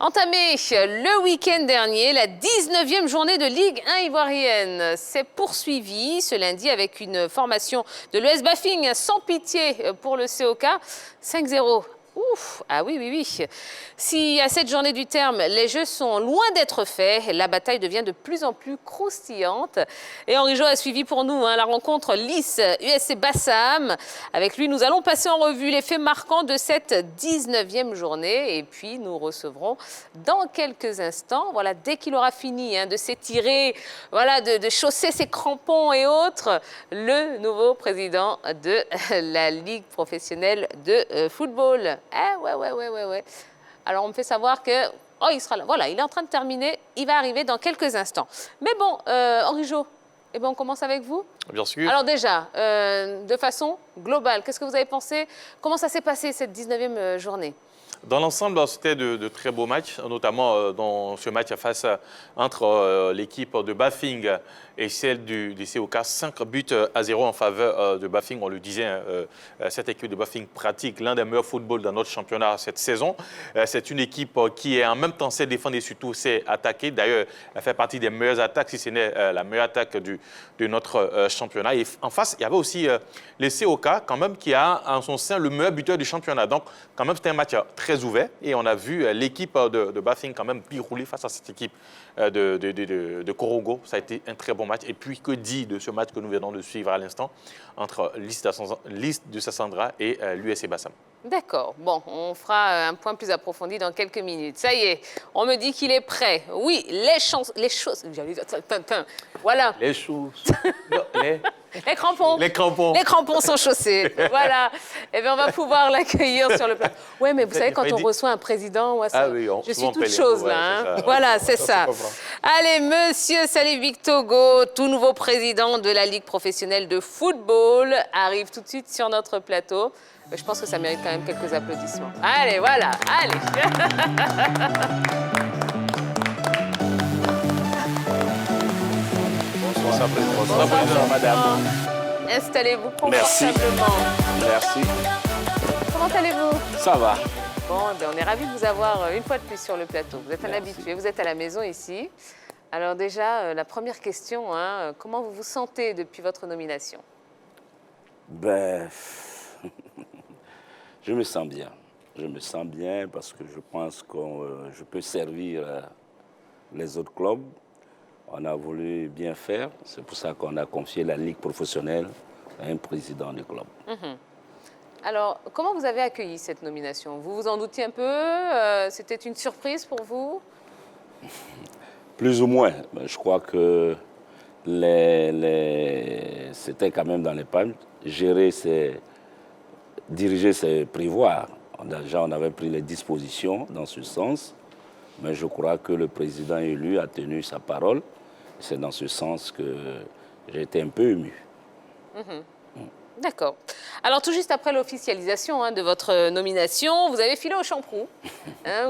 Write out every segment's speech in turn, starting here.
Entamé le week-end dernier, la 19e journée de Ligue 1 ivoirienne s'est poursuivie ce lundi avec une formation de l'US Bafing sans pitié pour le COK, 5-0. Ouf, ah oui, oui, oui. Si à cette journée du terme, les jeux sont loin d'être faits, la bataille devient de plus en plus croustillante. Et Henri Jo a suivi pour nous la rencontre Lys USC Bassam. Avec lui, nous allons passer en revue les faits marquants de cette 19e journée. Et puis, nous recevrons dans quelques instants, voilà, dès qu'il aura fini de s'étirer, voilà, de chausser ses crampons et autres, le nouveau président de la Ligue professionnelle de football. Ouais. Alors, on me fait savoir que... Oh, il sera là. Voilà, il est en train de terminer. Il va arriver dans quelques instants. Mais bon, Henri Jo, eh ben, on commence avec vous. Bien sûr. Alors déjà, de façon globale, qu'est-ce que vous avez pensé? Comment ça s'est passé, cette 19e journée? Dans l'ensemble, c'était de très beaux matchs, notamment dans ce match face entre l'équipe de Bafing et celle du COK. 5-0 en faveur de Bafing. On le disait, cette équipe de Bafing pratique l'un des meilleurs footballs dans notre championnat cette saison. C'est une équipe qui est en même temps sait défendre et surtout sait attaquer. D'ailleurs, elle fait partie des meilleures attaques, si ce n'est la meilleure attaque de notre championnat. Et en face, il y avait aussi le COK, quand même, qui a en son sein le meilleur buteur du championnat. Donc, quand même, c'était un match très ouvert et on a vu l'équipe de Bafing quand même bien rouler face à cette équipe de Korogo. Ça a été un très bon match. Et puis, que dit de ce match que nous venons de suivre à l'instant entre Lys de Sassandra et l'USC Bassam? D'accord. Bon, on fera un point plus approfondi dans quelques minutes. Ça y est, on me dit qu'il est prêt. Oui, les choses... Voilà. Les choses... Les crampons. Les crampons. Les crampons sont chaussés. Voilà. Eh bien, on va pouvoir l'accueillir sur le plateau. Oui, mais vous savez, quand on reçoit un président, je suis toute chose là. Voilà, c'est ça. Allez, monsieur Salif Togo, tout nouveau président de la Ligue professionnelle de football, arrive tout de suite sur notre plateau. Je pense que ça mérite quand même quelques applaudissements. Allez, voilà, allez. Bonsoir, madame. Installez-vous confortablement. Merci. Comment allez-vous? Ça va. Bon, ben, on est ravis de vous avoir une fois de plus sur le plateau. Vous êtes un habitué, vous êtes à la maison ici. Alors déjà, la première question, comment vous vous sentez depuis votre nomination? Ben, je me sens bien. Je me sens bien parce que je pense que je peux servir les autres clubs. On a voulu bien faire. C'est pour ça qu'on a confié la Ligue professionnelle à un président du club. Alors, comment vous avez accueilli cette nomination? Vous vous en doutiez un peu? C'était une surprise pour vous? Plus ou moins. Je crois que c'était quand même dans les palmes. Diriger, c'est prévoir. Déjà, on avait pris les dispositions dans ce sens. Mais je crois que le président élu a tenu sa parole. C'est dans ce sens que j'ai été un peu ému. D'accord. Alors, tout juste après l'officialisation de votre nomination, vous avez filé au Champrou,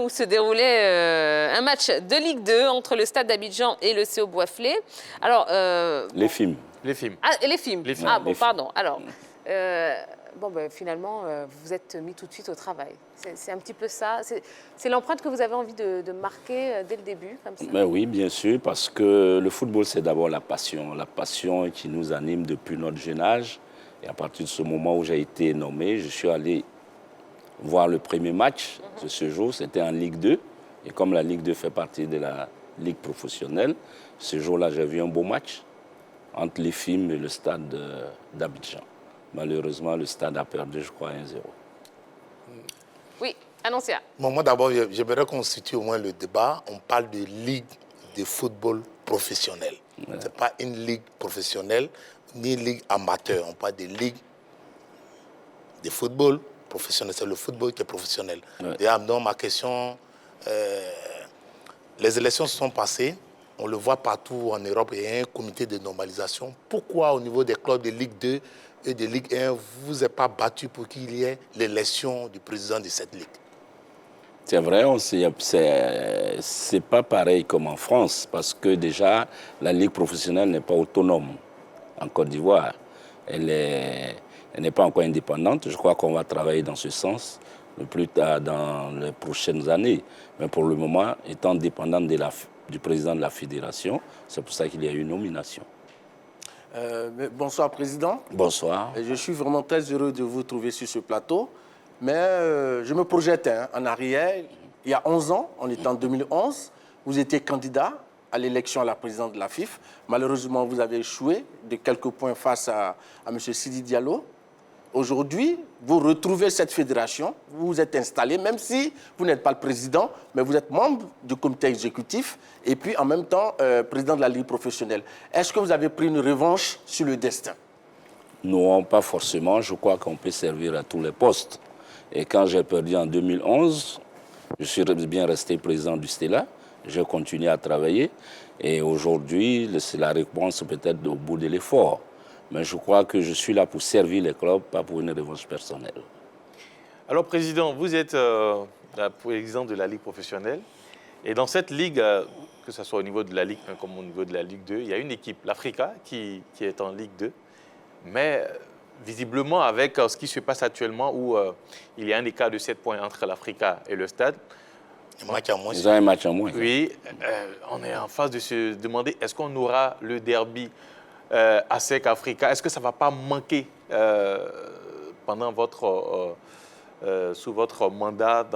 où se déroulait un match de Ligue 2 entre le Stade d'Abidjan et le CO Boisflé. Alors, les films. Les films. Ah, les films. Ah, bon, pardon. Alors, bon, ben, finalement, vous vous êtes mis tout de suite au travail. C'est un petit peu ça. C'est l'empreinte que vous avez envie de marquer dès le début, comme ça? Ben oui, bien sûr, parce que le football, c'est d'abord la passion qui nous anime depuis notre jeune âge. Et à partir de ce moment où j'ai été nommé, je suis allé voir le premier match de ce jour. C'était en Ligue 2. Et comme la Ligue 2 fait partie de la Ligue professionnelle, ce jour-là, j'ai vu un beau match entre les films et le Stade d'Abidjan. Malheureusement, le Stade a perdu, je crois, 1-0. Oui, Annoncia. Bon, moi, d'abord, j'aimerais qu'on situe au moins le débat. On parle de Ligue de football professionnelle. Ce n'est pas une ligue professionnelle, ni une ligue amateur. On parle de ligue de football professionnel. C'est le football qui est professionnel. Donc, ma question, les élections se sont passées. On le voit partout en Europe, il y a un comité de normalisation. Pourquoi au niveau des clubs de Ligue 2 et de Ligue 1, vous n'êtes pas battu pour qu'il y ait l'élection du président de cette ligue? C'est vrai, c'est pas pareil comme en France, parce que déjà, la Ligue professionnelle n'est pas autonome en Côte d'Ivoire. Elle n'est pas encore indépendante. Je crois qu'on va travailler dans ce sens le plus tard dans les prochaines années. Mais pour le moment, étant dépendant du président de la fédération, c'est pour ça qu'il y a eu une nomination. Bonsoir, Président. Bonsoir. Je suis vraiment très heureux de vous trouver sur ce plateau. Mais je me projette en arrière. Il y a 11 ans, on était en 2011, vous étiez candidat à l'élection à la présidence de la FIF. Malheureusement, vous avez échoué de quelques points face à M. Sidi Diallo. Aujourd'hui, vous retrouvez cette fédération, vous vous êtes installé, même si vous n'êtes pas le président, mais vous êtes membre du comité exécutif et puis en même temps président de la Ligue professionnelle. Est-ce que vous avez pris une revanche sur le destin? Non, pas forcément. Je crois qu'on peut servir à tous les postes. Et quand j'ai perdu en 2011, je suis bien resté président du Stella. J'ai continué à travailler. Et aujourd'hui, c'est la réponse peut-être au bout de l'effort. Mais je crois que je suis là pour servir les clubs, pas pour une revanche personnelle. Alors, Président, vous êtes président de la Ligue professionnelle. Et dans cette Ligue, que ce soit au niveau de la Ligue 1 comme au niveau de la Ligue 2, il y a une équipe, l'Africa, qui est en Ligue 2. Mais visiblement, avec ce qui se passe actuellement, où il y a un écart de 7 points entre l'Africa et le Stade. Ils ont un match en moins. Oui, on est en phase de se demander, est-ce qu'on aura le derby ASEC Africa? Est-ce que ça ne va pas manquer pendant sous votre mandat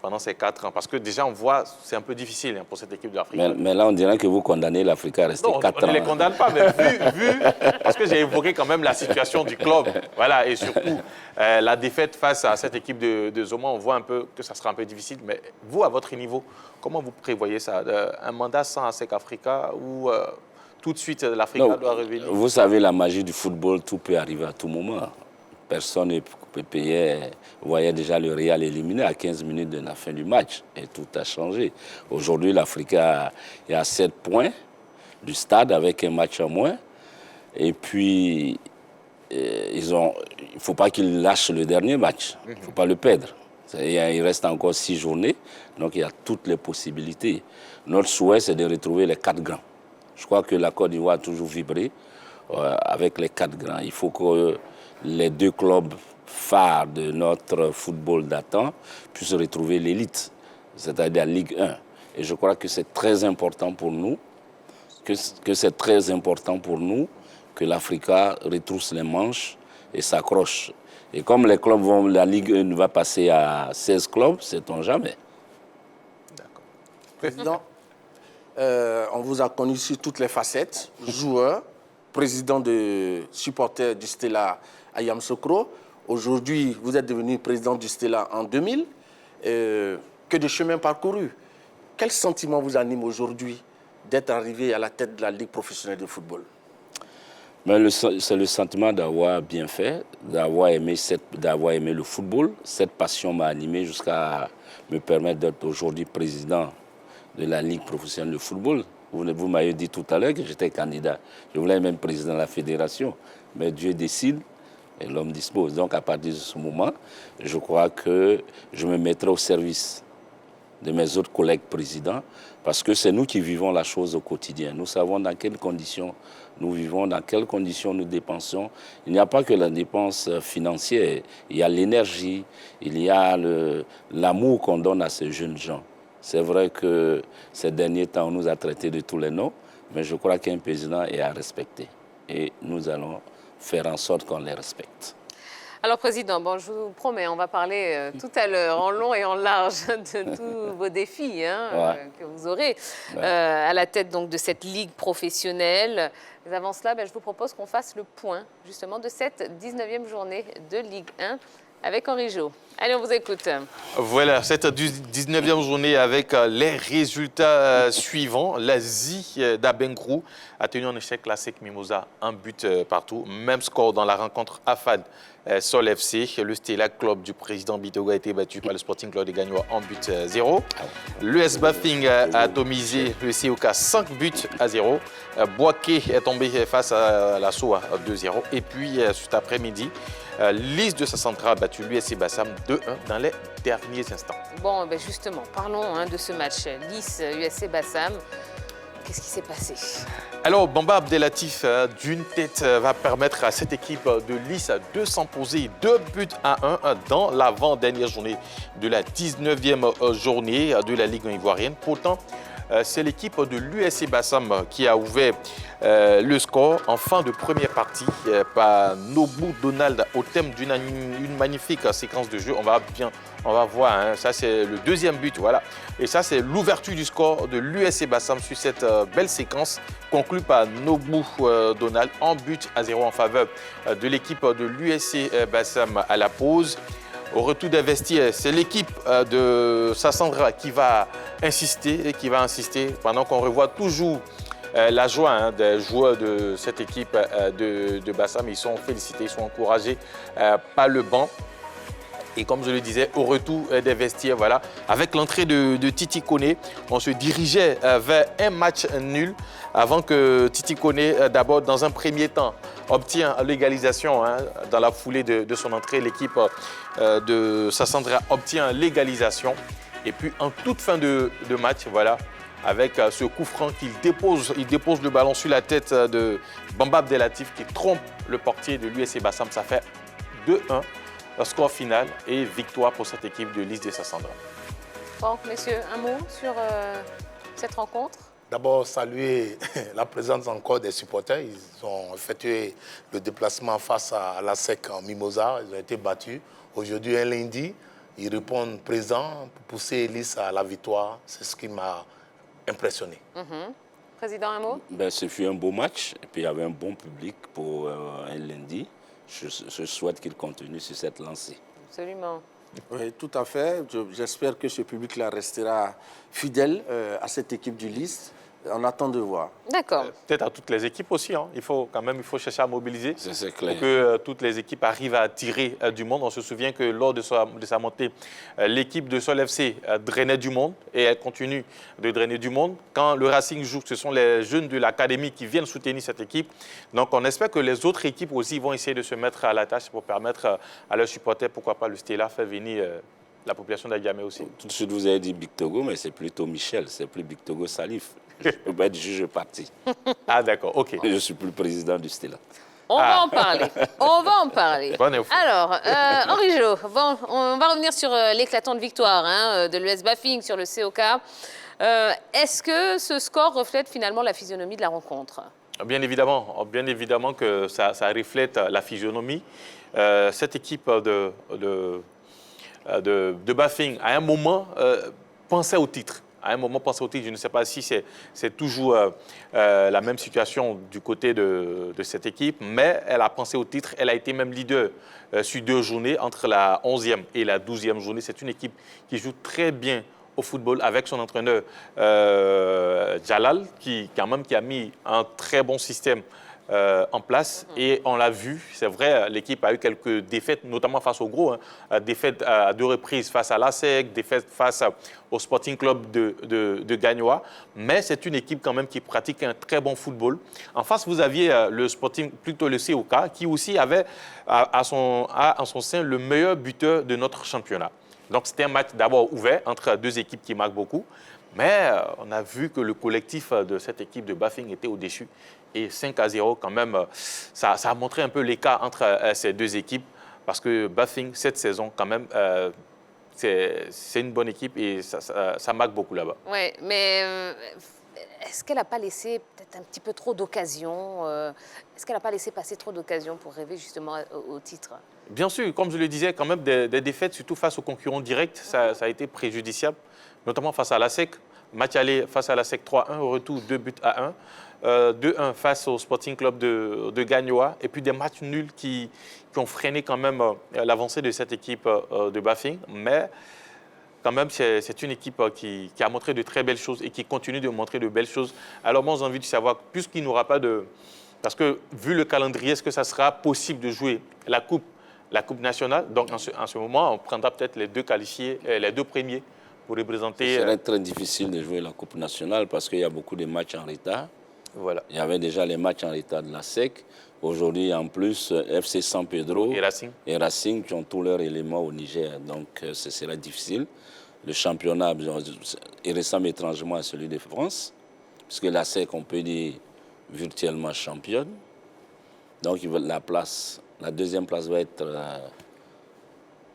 pendant ces 4 ans? Parce que déjà, on voit, c'est un peu difficile pour cette équipe de l'Afrique. Mais là, on dirait que vous condamnez l'Africa à rester 4 ans. Non, on ne les condamne pas, mais vu parce que j'ai évoqué quand même la situation du club. Voilà, et surtout, la défaite face à cette équipe de Zoma, on voit un peu que ça sera un peu difficile. Mais vous, à votre niveau, comment vous prévoyez ça? Un mandat sans ASEC Africa ou tout de suite l'Africa doit revenir? Vous savez, la magie du football, tout peut arriver à tout moment. Personne ne peut payer. Vous voyez déjà le Real éliminé à 15 minutes de la fin du match. Et tout a changé. Aujourd'hui, l'Africa est à 7 points du Stade avec un match en moins. Et puis, il ne faut pas qu'ils lâchent le dernier match. Il ne faut pas le perdre. Il reste encore 6 journées. Donc, il y a toutes les possibilités. Notre souhait, c'est de retrouver les 4 grands. Je crois que la Côte d'Ivoire a toujours vibré avec les 4 grands. Il faut que les 2 clubs phares de notre football datant puissent retrouver l'élite, c'est-à-dire la Ligue 1. Et je crois que c'est très important pour nous, que l'Africa retrousse les manches et s'accroche. Et comme les clubs la Ligue 1 va passer à 16 clubs, sait-on jamais. D'accord. Président, on vous a connu sur toutes les facettes, joueur, président de supporters du Stella à Yamoussoukro. Aujourd'hui, vous êtes devenu président du Stella en 2000. Que de chemin parcouru. Quel sentiment vous anime aujourd'hui d'être arrivé à la tête de la Ligue professionnelle de football? C'est le sentiment d'avoir bien fait, d'avoir aimé le football. Cette passion m'a animé jusqu'à me permettre d'être aujourd'hui président de la Ligue professionnelle de football. Vous m'avez dit tout à l'heure que j'étais candidat. Je voulais même président de la fédération. Mais Dieu décide et l'homme dispose. Donc à partir de ce moment, je crois que je me mettrai au service de mes autres collègues présidents parce que c'est nous qui vivons la chose au quotidien. Nous savons dans quelles conditions nous vivons, dans quelles conditions nous dépensons. Il n'y a pas que la dépense financière, il y a l'énergie, il y a l'amour qu'on donne à ces jeunes gens. C'est vrai que ces derniers temps, on nous a traités de tous les noms, mais je crois qu'un président est à respecter. Et nous allons faire en sorte qu'on les respecte. Alors, Président, bon, je vous promets, on va parler tout à l'heure en long et en large de tous vos défis que vous aurez à la tête donc, de cette ligue professionnelle. Mais avant cela, je vous propose qu'on fasse le point justement de cette 19e journée de Ligue 1 avec Henri Jo. Allez, on vous écoute. Voilà, cette 19e journée avec les résultats suivants. L'Asie d'Abengrou a tenu en échec la SEC Mimosa, un but partout. Même score dans la rencontre AFAD Sol FC. Le Stella Club du président Bitogo a été battu par le Sporting Club de Gagnoa en but 0. L'US Bafing a atomisé le COK 5 buts à 0. Boaké est tombé face à la SOA 2-0. Et puis, cet après-midi, l'IS de Sassandra a battu l'USC Bassam 2-1 dans les derniers instants. Bon, justement, parlons de ce match. l'IS USC Bassam. qu'est-ce qui s'est passé? Alors, Bamba Abdelatif, d'une tête, va permettre à cette équipe de Lys de s'imposer 2-1 dans l'avant-dernière journée de la 19e journée de la Ligue ivoirienne. Pourtant, c'est l'équipe de l'USC Bassam qui a ouvert le score en fin de première partie par Nobu Donald au thème d'une magnifique séquence de jeu. On va voir, hein, ça c'est le deuxième but, voilà. Et ça c'est l'ouverture du score de l'USC Bassam sur cette belle séquence conclue par Nobu Donald en but à 0 en faveur de l'équipe de l'USC Bassam à la pause. Au retour des vestiaires, c'est l'équipe de Sassandra qui va insister pendant qu'on revoit toujours la joie des joueurs de cette équipe de Bassam. Ils sont félicités, ils sont encouragés par le banc. Et comme je le disais, au retour des vestiaires, voilà, avec l'entrée de Titi Koné, on se dirigeait vers un match nul avant que Titi Koné, d'abord, dans un premier temps, obtient l'égalisation. Dans la foulée de son entrée, l'équipe de Sassandra obtient l'égalisation. Et puis, en toute fin de match, voilà, avec ce coup franc qu'il dépose, il dépose le ballon sur la tête de Bamba Abdelatif qui trompe le portier de l'USC Bassam. Ça fait 2-1. Le score final et victoire pour cette équipe de Lys de Sassandra. Bon, messieurs, un mot sur cette rencontre? D'abord, saluer la présence encore des supporters. Ils ont effectué le déplacement face à la SEC en Mimosa. Ils ont été battus. Aujourd'hui, un lundi, ils répondent présents pour pousser Lys à la victoire. C'est ce qui m'a impressionné. Président, un mot? Ce fut un beau match et puis il y avait un bon public pour un lundi. Je souhaite qu'il continue sur cette lancée. Absolument. Oui, tout à fait. J'espère que ce public-là restera fidèle à cette équipe du Lys. On attend de voir. D'accord. Peut-être à toutes les équipes aussi. Il faut chercher à mobiliser C'est clair. pour que toutes les équipes arrivent à attirer du monde. On se souvient que lors de sa montée, l'équipe de Sol FC drainait du monde et elle continue de drainer du monde. Quand le Racing joue, ce sont les jeunes de l'académie qui viennent soutenir cette équipe. Donc on espère que les autres équipes aussi vont essayer de se mettre à la tâche pour permettre à leurs supporters, pourquoi pas le Stella, faire venir la population d'Agamé aussi. Tout de suite, vous avez dit Big Togo, mais c'est plutôt Michel, c'est plus Big Togo Salif. Je peux être juge parti. Ah d'accord, ok. Je ne suis plus le président du Stella. On va en parler. On va en parler. Bonne info. Alors, Henri Jo, bon, on va revenir sur l'éclatante victoire de l'US Bafing sur le COK. Est-ce que ce score reflète finalement la physionomie de la rencontre? Bien évidemment que ça reflète la physionomie. Cette équipe de Bafing, à un moment, pensait au titre. À un moment, pensait au titre. Je ne sais pas si c'est toujours la même situation du côté de cette équipe, mais elle a pensé au titre. Elle a été même leader sur 2 journées, entre la 11e et la 12e journée. C'est une équipe qui joue très bien au football avec son entraîneur Jalal, qui a mis un très bon système en place. Et on l'a vu, c'est vrai, l'équipe a eu quelques défaites, notamment face au gros. Défaites à 2 reprises face à l'ASEC, défaites face au Sporting Club de Gagnoa. Mais c'est une équipe quand même qui pratique un très bon football. En face, vous aviez le COK, qui aussi avait en son sein le meilleur buteur de notre championnat. Donc c'était un match d'abord ouvert entre 2 équipes qui marquent beaucoup. Mais on a vu que le collectif de cette équipe de Bafing était au-dessus. Et 5-0, quand même, ça a montré un peu l'écart entre ces 2 équipes. Parce que Bafing, cette saison, quand même, c'est une bonne équipe et ça marque beaucoup là-bas. Oui, mais est-ce qu'elle n'a pas laissé peut-être un petit peu trop d'occasions Est-ce qu'elle n'a pas laissé passer trop d'occasions pour rêver justement au titre? Bien sûr, comme je le disais, quand même des défaites, surtout face aux concurrents directs, ça a été préjudiciable, notamment face à l'ASEC. Match aller face à l'ASEC 3-1, au retour 2-1. 2-1 face au Sporting Club de Gagnoa. Et puis des matchs nuls qui ont freiné quand même l'avancée de cette équipe de Bafing. Mais quand même, c'est une équipe qui a montré de très belles choses et qui continue de montrer de belles choses. Alors moi, j'ai envie de savoir, puisqu'il n'y aura pas de... Parce que vu le calendrier, est-ce que ça sera possible de jouer la Coupe nationale? Donc en ce moment, on prendra peut-être les 2 qualifiés, les 2 premiers pour représenter... Ce serait très difficile de jouer la Coupe nationale parce qu'il y a beaucoup de matchs en retard. Voilà. Il y avait déjà les matchs en retard de la SEC. Aujourd'hui, en plus, FC San Pedro et Racing qui ont tous leurs éléments au Niger. Donc, ce serait difficile. Le championnat est récemment étrangement à celui de France. puisque la SEC, on peut dire, virtuellement championne. Donc la deuxième place va être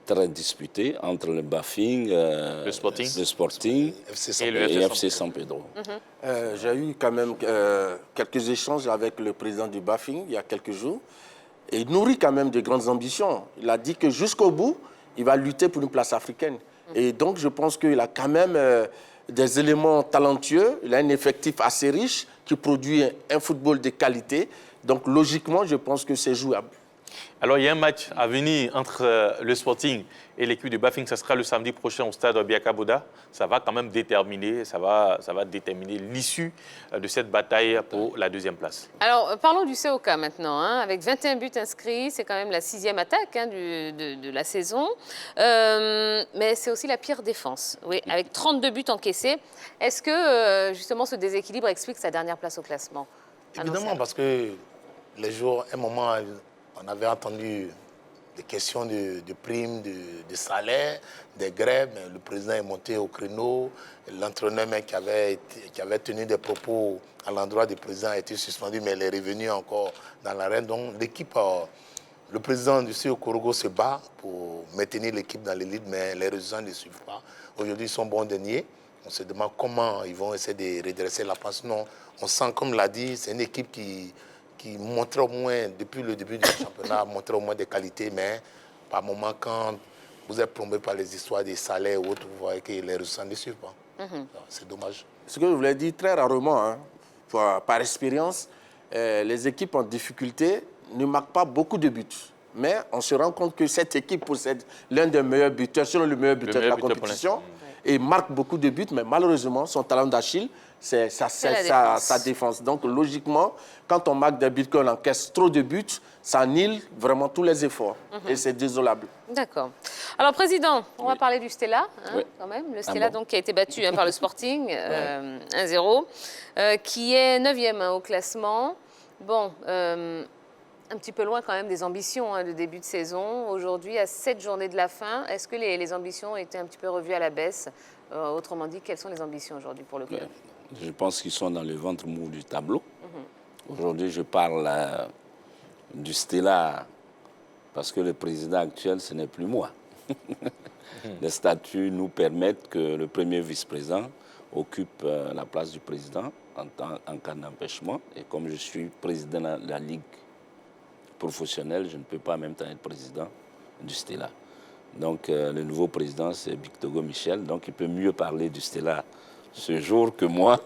très disputée entre le Bafing, le Sporting FC et le et FC FC San Pedro. J'ai eu quand même quelques échanges avec le président du Bafing il y a quelques jours. Et il nourrit quand même de grandes ambitions. Il a dit que jusqu'au bout, il va lutter pour une place africaine. Et donc, je pense qu'il a quand même des éléments talentueux. Il a un effectif assez riche qui produit un football de qualité. Donc, logiquement, je pense que c'est jouable. Alors, il y a un match à venir entre le Sporting et l'équipe de Bafing. Ça sera le samedi prochain au stade Biaka Boda. Ça va quand même déterminer, ça va déterminer l'issue de cette bataille pour la deuxième place. Alors, parlons du COK maintenant. Avec 21 buts inscrits, c'est quand même la 6e attaque de la saison. Mais c'est aussi la pire défense. Oui, avec 32 buts encaissés. Est-ce que, justement, ce déséquilibre explique sa dernière place au classement? Évidemment, parce que les jours, à un moment, on avait entendu des questions de primes, de salaire, des grèves. Mais le président est monté au créneau. L'entraîneur même qui avait tenu des propos à l'endroit du président a été suspendu, mais il est revenu encore dans l'arène. Donc l'équipe, le président du CEO Korogo se bat pour maintenir l'équipe dans l'élite, mais les résultats ne suivent pas. Aujourd'hui, ils sont bons derniers. On se demande comment ils vont essayer de redresser la passe. Non, on sent, comme l'a dit, c'est une équipe qui montrait au moins, depuis le début du championnat, montrait au moins des qualités, mais par moment, quand vous êtes plombé par les histoires des salaires ou autres, vous voyez que les résultats ne suivent pas. C'est dommage. Ce que je voulais dire très rarement, par expérience, les équipes en difficulté ne marquent pas beaucoup de buts. Mais on se rend compte que cette équipe possède l'un des meilleurs buteurs, sinon le meilleur buteur de la compétition, et marque beaucoup de buts, mais malheureusement, son talent d'Achille, c'est sa défense. Donc, logiquement, quand on marque des buts, qu'on encaisse trop de buts, ça annule vraiment tous les efforts. Et c'est désolable. D'accord. Alors, Président, on va parler du Stella, quand même. Le Stella, donc, qui a été battu par le Sporting, 1-0, qui est 9e au classement. Bon, un petit peu loin quand même des ambitions de début de saison. Aujourd'hui, à 7 journées de la fin, est-ce que les ambitions ont été un petit peu revues à la baisse? Autrement dit, quelles sont les ambitions aujourd'hui pour le club? Je pense qu'ils sont dans le ventre mou du tableau. Aujourd'hui, je parle du Stella parce que le président actuel, ce n'est plus moi. Les statuts nous permettent que le premier vice-président occupe la place du président en cas d'empêchement. Et comme je suis président de la Ligue professionnelle, je ne peux pas en même temps être président du Stella. Donc, le nouveau président, c'est Bictogo Michel. Donc, il peut mieux parler du Stella ce jour que moi.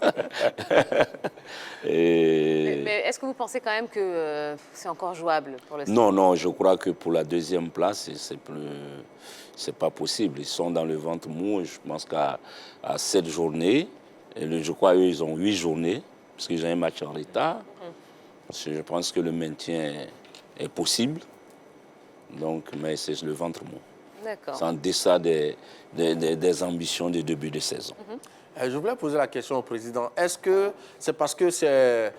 Mais est-ce que vous pensez quand même que c'est encore jouable pour le Stella? Non, je crois que pour la deuxième place, c'est pas possible. Ils sont dans le ventre mou. Je pense qu'à 7 journées, et je crois qu'eux, ils ont 8 journées, parce qu'ils ont un match en retard. Je pense que le maintien est possible. Donc, mais c'est le ventre mou. C'est en deçà des ambitions du début de saison. Je voulais poser la question au président. Est-ce que c'est parce que c'est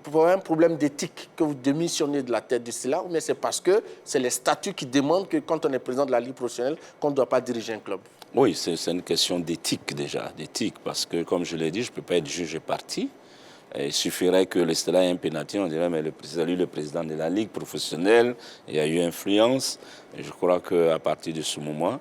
pour un problème d'éthique que vous démissionnez de la tête du Stella, ou bien c'est parce que c'est les statuts qui demandent que quand on est président de la Ligue professionnelle, qu'on ne doit pas diriger un club? Oui, c'est une question d'éthique déjà, parce que comme je l'ai dit, je ne peux pas être juge et parti. Il suffirait que le Stella ait un pénalty, on dirait, mais le président de la Ligue professionnelle, il y a eu influence. Et je crois qu'à partir de ce moment,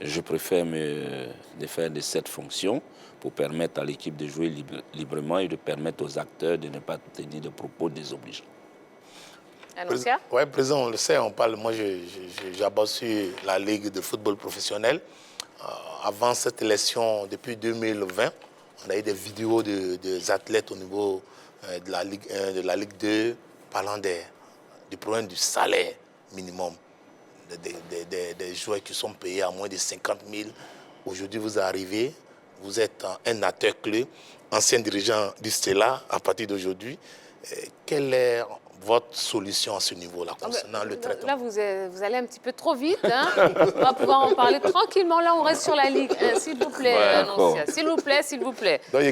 je préfère me défaire de cette fonction pour permettre à l'équipe de jouer librement et de permettre aux acteurs de ne pas tenir de propos désobligeants. Oui, président, on le sait, on parle. Moi, j'aborde sur la Ligue de football professionnel. Avant cette élection, depuis 2020, on a eu des vidéos des athlètes au niveau de la Ligue 1, de la Ligue 2, parlant du problème du salaire minimum. Des joueurs qui sont payés à moins de 50 000. Aujourd'hui, vous arrivez, vous êtes un acteur clé, ancien dirigeant du Stella à partir d'aujourd'hui. Quelle est votre solution à ce niveau-là concernant le traitement. Là, vous allez un petit peu trop vite. Hein. On va pouvoir en parler tranquillement. Là, on reste sur la Ligue 1. S'il vous plaît, Noncia. S'il vous plaît, s'il vous plaît. Donc,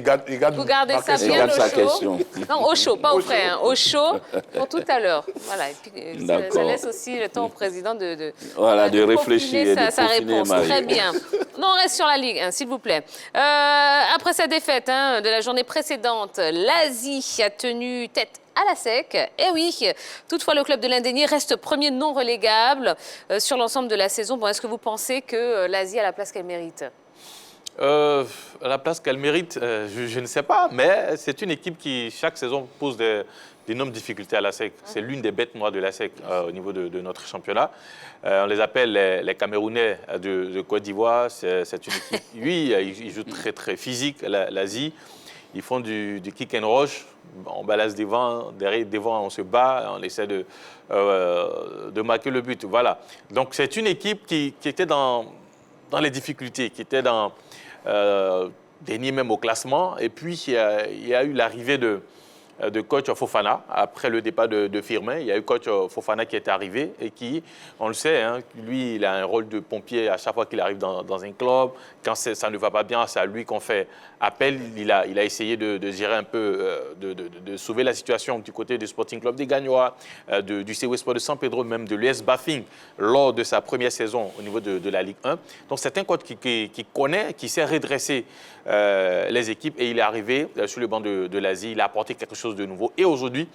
Vous gardez ça bien au chaud. Non, au chaud, pas au frais. Hein. Au chaud pour tout à l'heure. Voilà. Et puis, ça laisse aussi le temps au président de réfléchir et de sa réponse. Marie. Très bien. Non, on reste sur la Ligue 1, s'il vous plaît. Après sa défaite de la journée précédente, l'Asie a tenu tête à la sec. Et oui, toutefois, le club de l'Indénié reste premier non relégable sur l'ensemble de la saison. Bon, est-ce que vous pensez que l'Asie a la place qu'elle mérite? La place qu'elle mérite, je ne sais pas, mais c'est une équipe qui, chaque saison, pose d'énormes difficultés à la SEC. C'est l'une des bêtes noires de la SEC au niveau de notre championnat. On les appelle les Camerounais de Côte d'Ivoire. C'est une équipe, oui, ils jouent très, très physique, l'Asie. Ils font du kick and rush, on balance devant, derrière, devant, on se bat, on essaie de marquer le but. Voilà. Donc c'est une équipe qui était dans les difficultés, qui était dans dernier même au classement. Et puis il y a eu l'arrivée de coach Fofana, après le départ de Firmin. Il y a eu coach Fofana qui est arrivé et qui, on le sait, hein, lui, il a un rôle de pompier à chaque fois qu'il arrive dans un club. Quand ça ne va pas bien, c'est à lui qu'on fait appel. Il a essayé de gérer un peu, de sauver la situation du côté du Sporting Club des Gagnois, du CW Sport de San Pedro, même de l'US Bafing, lors de sa première saison au niveau de la Ligue 1. Donc c'est un coach qui connaît, qui sait redresser les équipes, et il est arrivé sur le banc de l'Asie. Il a apporté quelque chose de nouveau. Et aujourd'hui,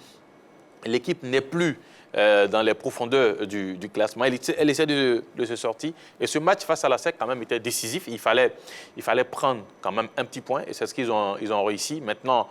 l'équipe n'est plus dans les profondeurs du classement. Elle essaie de se sortir. Et ce match face à la SEC, quand même, était décisif. Il fallait prendre quand même un petit point. Et c'est ce qu'ils ont réussi. Maintenant,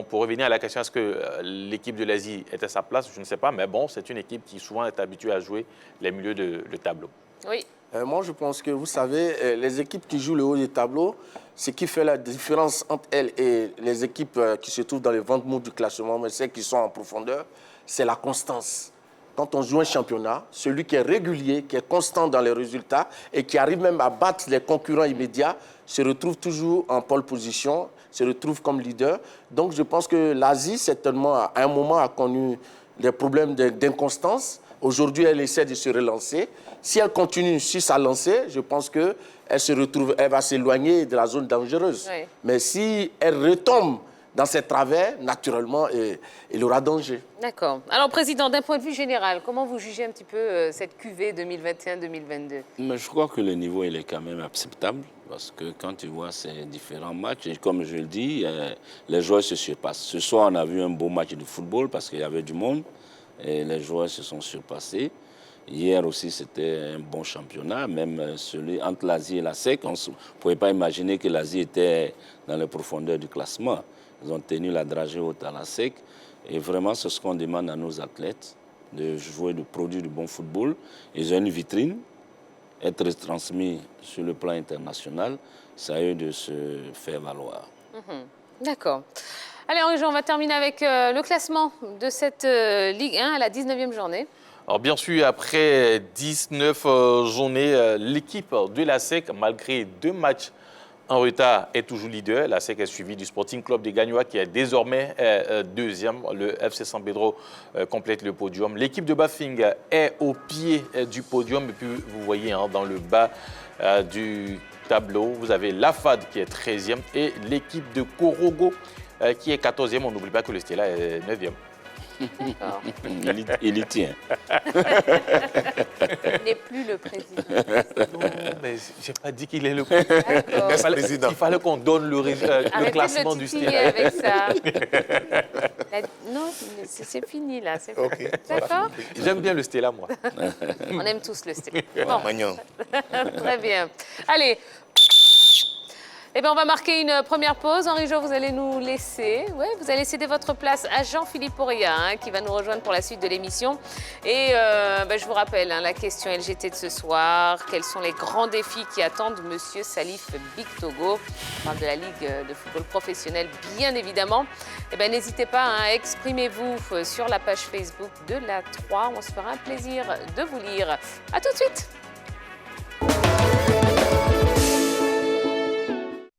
pour revenir à la question, est-ce que l'équipe de l'Asie est à sa place? Je ne sais pas. Mais bon, c'est une équipe qui souvent est habituée à jouer les milieux de tableau. Oui. Moi, je pense que, vous savez, les équipes qui jouent le haut du tableau, ce qui fait la différence entre elles et les équipes qui se trouvent dans les ventres mous du classement, mais celles qui sont en profondeur, c'est la constance. Quand on joue un championnat, celui qui est régulier, qui est constant dans les résultats et qui arrive même à battre les concurrents immédiats, se retrouve toujours en pole position, se retrouve comme leader. Donc, je pense que l'Asie, certainement, à un moment, a connu des problèmes d'inconstance. Aujourd'hui, elle essaie de se relancer. Si elle continue sur sa lancée, je pense qu'elle va s'éloigner de la zone dangereuse. Oui. Mais si elle retombe dans ses travers, naturellement, il aura danger. D'accord. Alors, Président, d'un point de vue général, comment vous jugez un petit peu cette QV 2021-2022? Mais je crois que le niveau, il est quand même acceptable. Parce que quand tu vois ces différents matchs, et comme je le dis, les joueurs se surpassent. Ce soir, on a vu un beau match de football parce qu'il y avait du monde. Et les joueurs se sont surpassés. Hier aussi, c'était un bon championnat, même celui entre l'Asie et la SEC. On ne pouvait pas imaginer que l'Asie était dans les profondeurs du classement. Ils ont tenu la dragée haute à la SEC. Et vraiment, c'est ce qu'on demande à nos athlètes, de jouer, de produire du bon football. Ils ont une vitrine, être transmis sur le plan international. C'est à eux de se faire valoir. D'accord. Allez, Henri-Jean, on va terminer avec le classement de cette Ligue 1 à la 19e journée. Alors, bien sûr, après 19 journées, l'équipe de la SEC, malgré 2 matchs en retard, est toujours leader. La SEC est suivie du Sporting Club des Gagnois, qui est désormais deuxième. Le FC San Pedro complète le podium. L'équipe de Bafing est au pied du podium. Et puis, vous voyez, dans le bas du tableau, vous avez la FAD qui est 13e et l'équipe de Korogo qui est 14e. On n'oublie pas que le Stella est 9e. D'accord. Il y tient. Il n'est plus le président. Non, mais je n'ai pas dit qu'il est le président. Il fallait qu'on donne le classement du Stella. Avec ça. Non, c'est fini là. Okay. D'accord. J'aime bien le Stella, moi. On aime tous le Stella. Bon. Très bien. Allez. Eh bien, on va marquer une première pause. Henri-Jean, vous allez nous laisser. Ouais, vous allez céder votre place à Jean-Philippe Auria, qui va nous rejoindre pour la suite de l'émission. Et je vous rappelle, la question LGT de ce soir. Quels sont les grands défis qui attendent Monsieur Salif Bictogo? On parle de la Ligue de football professionnel, bien évidemment. Eh bien, n'hésitez pas, exprimez-vous sur la page Facebook de la 3. On se fera un plaisir de vous lire. À tout de suite.